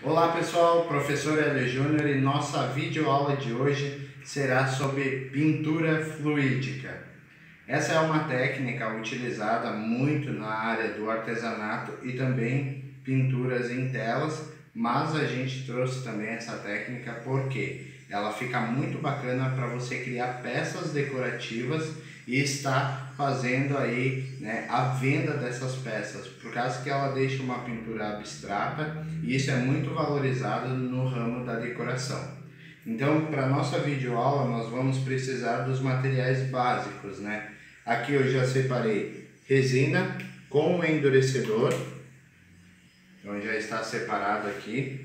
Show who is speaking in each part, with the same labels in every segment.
Speaker 1: Olá pessoal, professor Hélio Júnior, e nossa videoaula de hoje será sobre pintura fluídica. Essa é uma técnica utilizada muito na área do artesanato e também pinturas em telas, mas a gente trouxe também essa técnica porque ela fica muito bacana para você criar peças decorativas e está fazendo aí, né, a venda dessas peças, por causa que ela deixa uma pintura abstrata e isso é muito valorizado no ramo da decoração. Então, para nossa videoaula, nós vamos precisar dos materiais básicos, né? Aqui eu já separei resina com endurecedor, então já está separado aqui,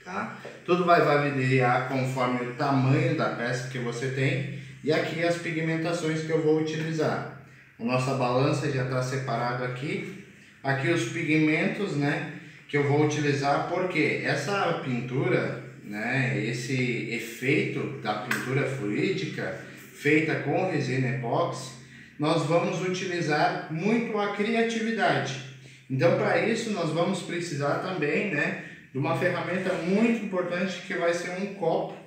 Speaker 1: tá? Tudo vai variar conforme o tamanho da peça que você tem. E aqui as pigmentações que eu vou utilizar. A nossa balança já está separado aqui. Aqui os pigmentos, né, que eu vou utilizar, porque essa pintura, né, esse efeito da pintura fluídica feita com resina epóxi, nós vamos utilizar muito a criatividade. Então, para isso nós vamos precisar também, né, de uma ferramenta muito importante que vai ser um copo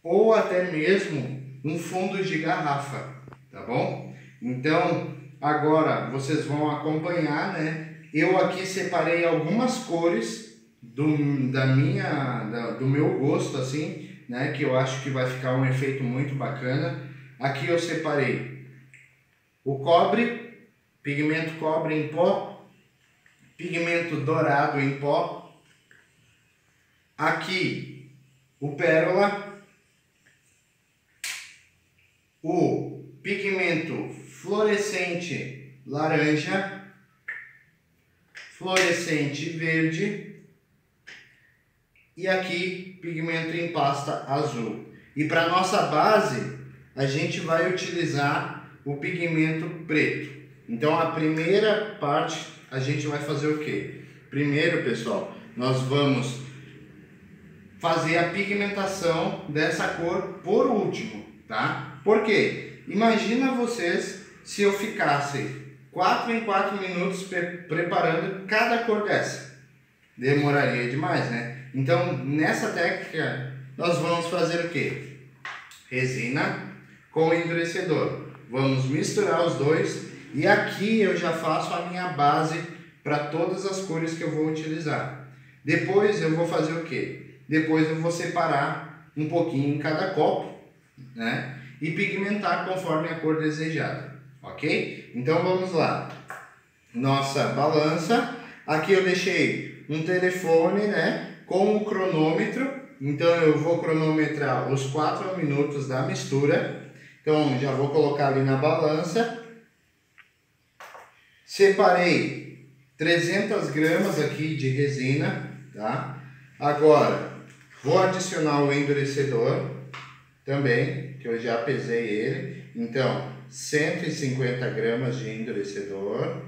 Speaker 1: ou até mesmo um fundo de garrafa, tá bom? Então, agora vocês vão acompanhar, né? Eu aqui separei algumas cores do meu gosto, assim, né? Que eu acho que vai ficar um efeito muito bacana. Aqui eu separei o cobre, pigmento cobre em pó, pigmento dourado em pó. Aqui o pérola, o pigmento fluorescente laranja, fluorescente verde e aqui pigmento em pasta azul. E para nossa base a gente vai utilizar o pigmento preto. Então a primeira parte a gente vai fazer o quê? Primeiro, pessoal, nós vamos fazer a pigmentação dessa cor por último, tá? Por quê? Imagina vocês se eu ficasse 4 em 4 minutos preparando cada cor dessa. Demoraria demais, né? Então, nessa técnica, nós vamos fazer o quê? Resina com endurecedor. Vamos misturar os dois e aqui eu já faço a minha base para todas as cores que eu vou utilizar. Depois eu vou fazer o quê? Depois eu vou separar um pouquinho em cada copo, né? E pigmentar conforme a cor desejada, ok? Então vamos lá. Nossa balança. Aqui eu deixei um telefone, né? Com o cronômetro. Então eu vou cronometrar os 4 minutos da mistura. Então já vou colocar ali na balança. Separei 300 gramas aqui de resina, tá? Agora vou adicionar o endurecedor também, que eu já pesei ele. Então 150 gramas de endurecedor.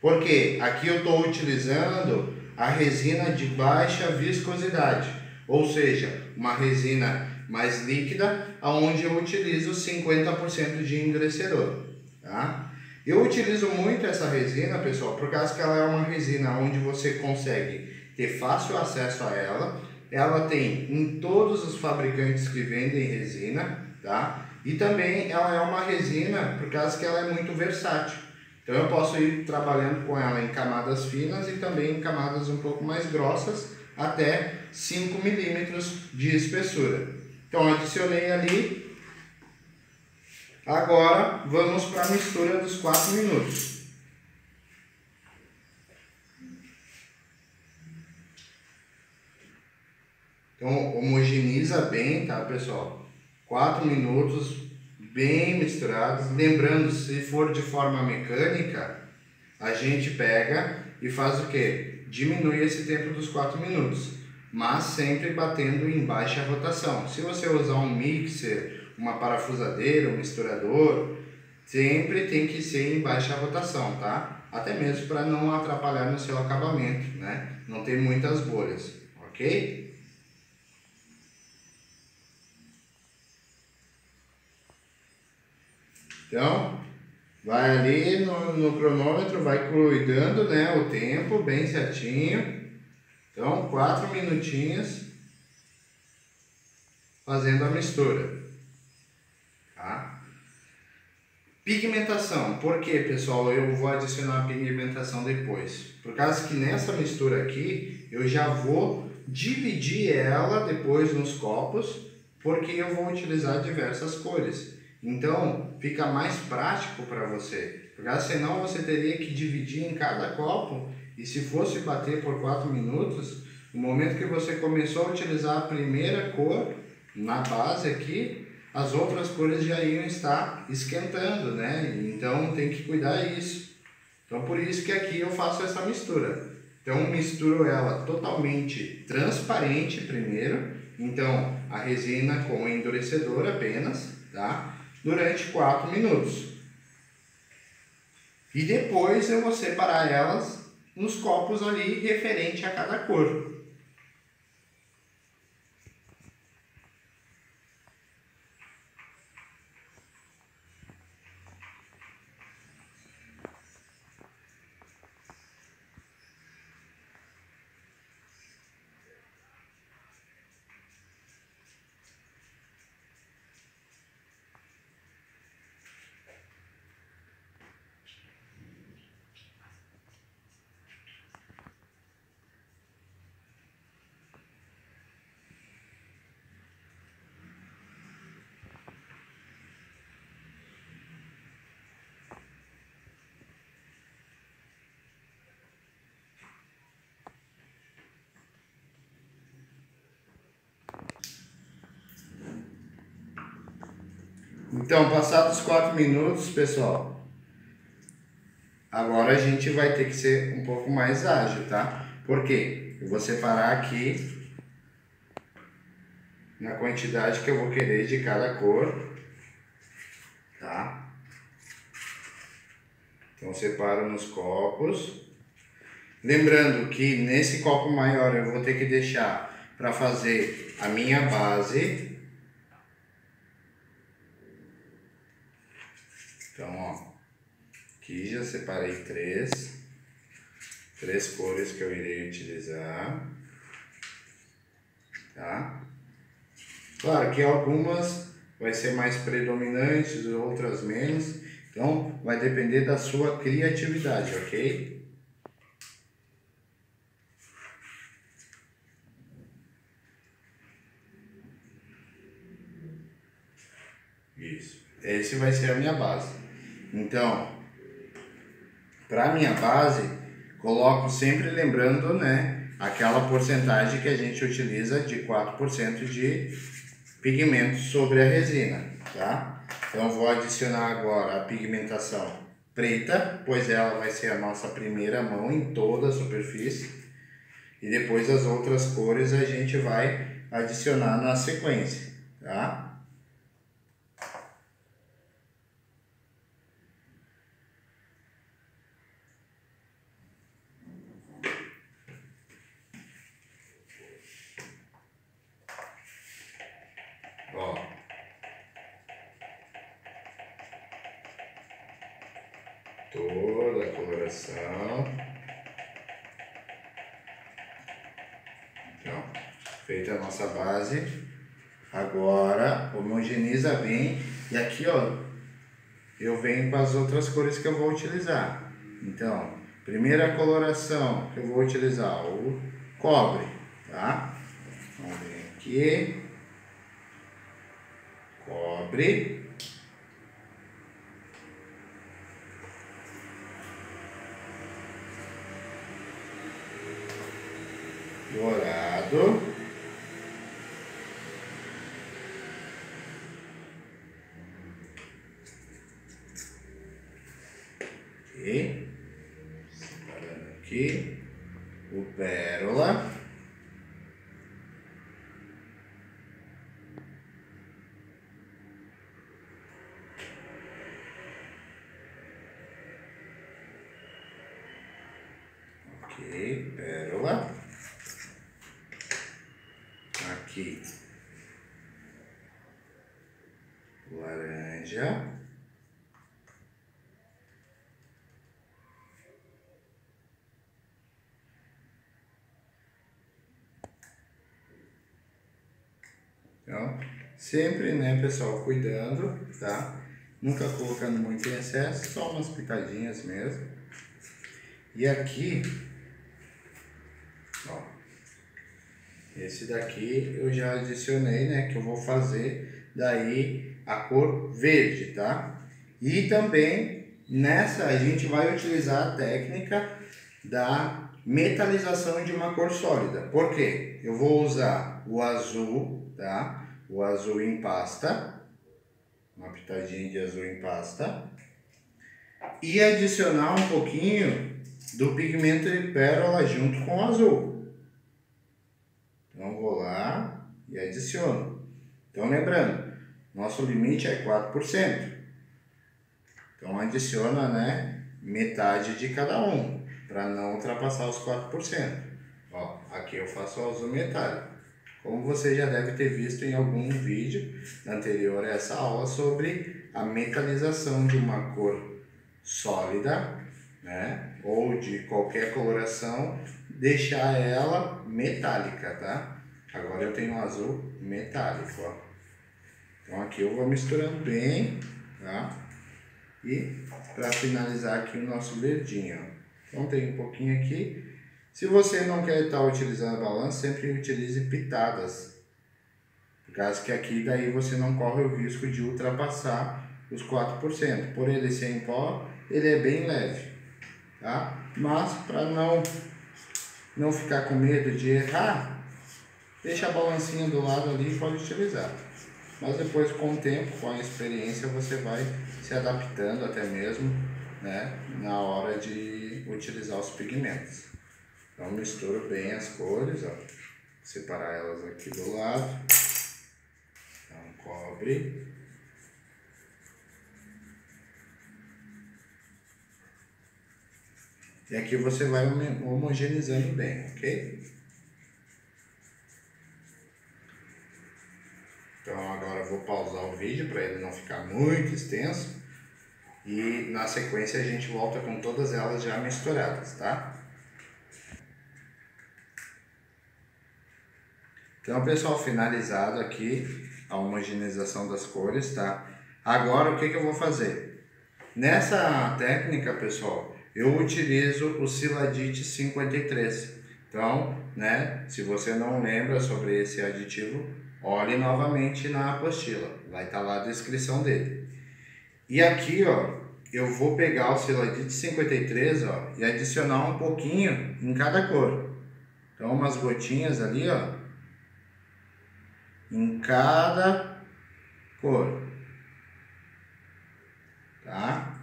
Speaker 1: Porque aqui eu estou utilizando a resina de baixa viscosidade, ou seja, uma resina mais líquida, onde eu utilizo 50% de endurecedor, tá? Eu utilizo muito essa resina, pessoal, por causa que ela é uma resina onde você consegue ter fácil acesso a ela. Ela tem em todos os fabricantes que vendem resina, tá? E também ela é uma resina por causa que ela é muito versátil. Então eu posso ir trabalhando com ela em camadas finas e também em camadas um pouco mais grossas, até 5 milímetros de espessura. Então adicionei ali. Agora vamos para a mistura dos 4 minutos. Então homogeneiza bem, tá, pessoal? 4 minutos bem misturados. Lembrando, se for de forma mecânica, a gente pega e faz o quê? Diminui esse tempo dos 4 minutos, mas sempre batendo em baixa rotação. Se você usar um mixer, uma parafusadeira, um misturador, sempre tem que ser em baixa rotação, tá? Até mesmo para não atrapalhar no seu acabamento, né? Não ter muitas bolhas, ok? Então, vai ali no cronômetro, vai cuidando, né, o tempo bem certinho. Então, 4 minutinhos fazendo a mistura. Tá? Pigmentação. Por que, pessoal? Eu vou adicionar a pigmentação depois. Por causa que nessa mistura aqui, eu já vou dividir ela depois nos copos, porque eu vou utilizar diversas cores. Então, fica mais prático para você. Porque senão você teria que dividir em cada copo, e se fosse bater por 4 minutos, no momento que você começou a utilizar a primeira cor na base aqui, as outras cores já iam estar esquentando, né? Então tem que cuidar disso. Então por isso que aqui eu faço essa mistura. Então misturo ela totalmente transparente primeiro, então a resina com endurecedor apenas, tá? Durante 4 minutos. E depois eu vou separar elas nos copos ali referente a cada cor. Então, passados 4 minutos, pessoal, agora a gente vai ter que ser um pouco mais ágil, tá? Por quê? Eu vou separar aqui na quantidade que eu vou querer de cada cor, tá? Então, separo nos copos. Lembrando que nesse copo maior eu vou ter que deixar para fazer a minha base. Então, ó, aqui já separei três cores que eu irei utilizar, tá? Claro que algumas vai ser mais predominantes, outras menos, então vai depender da sua criatividade, ok? Isso, esse vai ser a minha base. Então, para minha base, coloco sempre lembrando, né, aquela porcentagem que a gente utiliza de 4% de pigmento sobre a resina, tá? Então vou adicionar agora a pigmentação preta, pois ela vai ser a nossa primeira mão em toda a superfície. E depois as outras cores a gente vai adicionar na sequência, tá? Ó. Toda a coloração. Então, feita a nossa base, agora homogeneiza bem e aqui, ó, eu venho com as outras cores que eu vou utilizar. Então, primeira coloração que eu vou utilizar, o cobre, tá? Vamos ver aqui, cobre. Dourado. Ok. Separando aqui. O pérola. Ok, pérola. Aqui, laranja. Então, sempre, né, pessoal, cuidando, tá? Nunca colocando muito em excesso, só umas pitadinhas mesmo. E aqui, ó, esse daqui eu já adicionei, né, que eu vou fazer daí a cor verde, tá? E também nessa a gente vai utilizar a técnica da metalização de uma cor sólida. Por quê? Eu vou usar o azul, tá? O azul em pasta, uma pitadinha de azul em pasta, e adicionar um pouquinho do pigmento de pérola junto com o azul. Então vou lá e adiciono. Então lembrando, nosso limite é 4%. Então adiciona, né, metade de cada um, para não ultrapassar os 4%. Ó, aqui eu faço o azul metálico. Como você já deve ter visto em algum vídeo anterior a essa aula sobre a metalização de uma cor sólida, né, ou de qualquer coloração, deixar ela metálica, tá? Agora eu tenho um azul metálico, ó. Então aqui eu vou misturando bem, tá? E para finalizar aqui o nosso verdinho, ó. Então tem um pouquinho aqui. Se você não quer estar utilizando a balança, sempre utilize pitadas. Por causa que aqui daí você não corre o risco de ultrapassar os 4%. Por ele ser em pó, ele é bem leve, tá? Mas para não ficar com medo de errar, deixa a balancinha do lado ali e pode utilizar. Mas depois, com o tempo, com a experiência, você vai se adaptando até mesmo, né, na hora de utilizar os pigmentos. Então misturo bem as cores, ó. Separar elas aqui do lado. Então cobre. E aqui você vai homogeneizando bem, ok? Então agora eu vou pausar o vídeo para ele não ficar muito extenso. E na sequência a gente volta com todas elas já misturadas, tá? Então, pessoal, finalizado aqui a homogeneização das cores, tá? Agora, o que eu vou fazer? Nessa técnica, pessoal, eu utilizo o Siladite 53. Então, né, se você não lembra sobre esse aditivo, olhe novamente na apostila. Vai estar lá a descrição dele. E aqui, ó, eu vou pegar o Siladite 53, ó, e adicionar um pouquinho em cada cor. Então, umas gotinhas ali, ó, em cada cor, tá?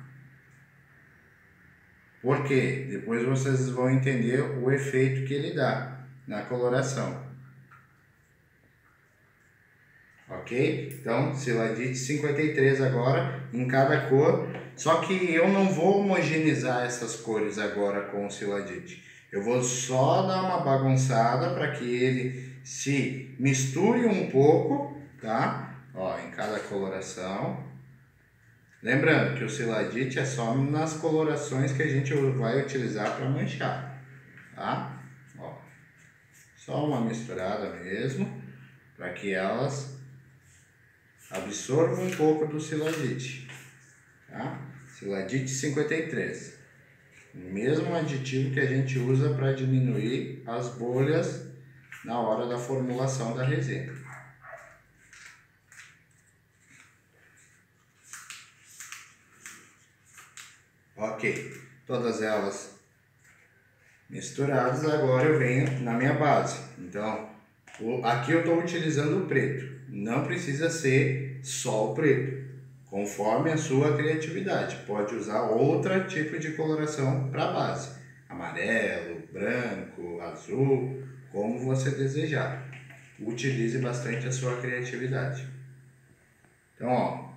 Speaker 1: Por quê? Depois vocês vão entender o efeito que ele dá na coloração. Ok? Então, Siladite 53 agora em cada cor. Só que eu não vou homogeneizar essas cores agora com o Siladite. Eu vou só dar uma bagunçada para que ele se misture um pouco, tá? Ó, em cada coloração. Lembrando que o Siladite é só nas colorações que a gente vai utilizar para manchar, tá? Ó, só uma misturada mesmo, para que elas absorvam um pouco do Siladite, tá? Siladite 53. O mesmo aditivo que a gente usa para diminuir as bolhas na hora da formulação da resina. Ok, todas elas misturadas, agora eu venho na minha base. Então, aqui eu estou utilizando o preto, não precisa ser só o preto, conforme a sua criatividade. Pode usar outro tipo de coloração para a base, amarelo, branco, azul, como você desejar. Utilize bastante a sua criatividade. Então, ó,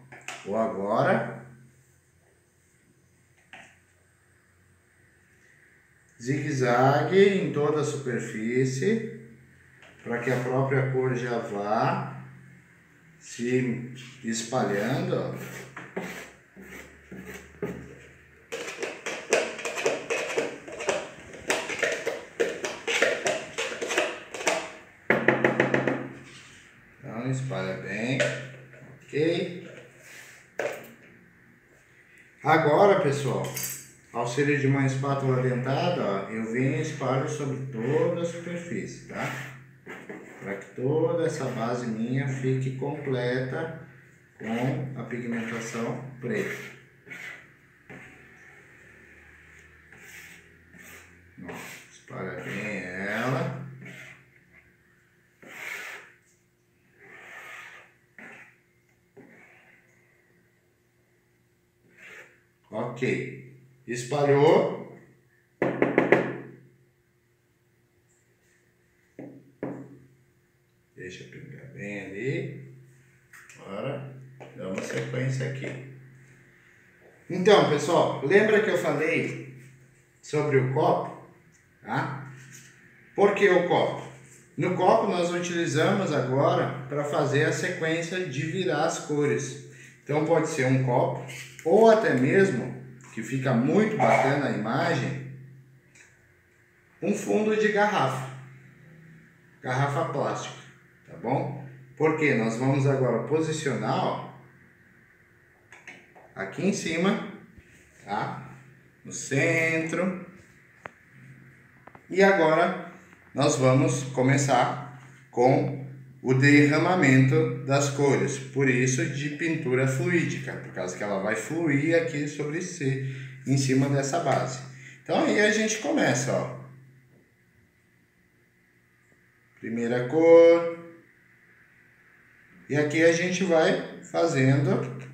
Speaker 1: vou agora zigue-zague em toda a superfície, para que a própria cor já vá se espalhando, ó. Então, espalha bem. Ok? Agora, pessoal, auxílio de uma espátula dentada, ó, eu venho e espalho sobre toda a superfície, tá? Para que toda essa base minha fique completa com a pigmentação preta. Ó, espalha bem ela. Ok, espalhou. Deixa pingar bem ali. Agora, damos sequência aqui. Então, pessoal, lembra que eu falei sobre o copo? Tá? Por que o copo? No copo nós utilizamos agora para fazer a sequência de virar as cores. Então pode ser um copo, ou até mesmo, que fica muito bacana a imagem, um fundo de garrafa plástica, tá bom? Porque nós vamos agora posicionar, ó, aqui em cima, tá? No centro. E agora nós vamos começar com o derramamento das cores, por isso de pintura fluídica, por causa que ela vai fluir aqui sobre si, em cima dessa base. Então aí a gente começa, ó. Primeira cor. E aqui a gente vai fazendo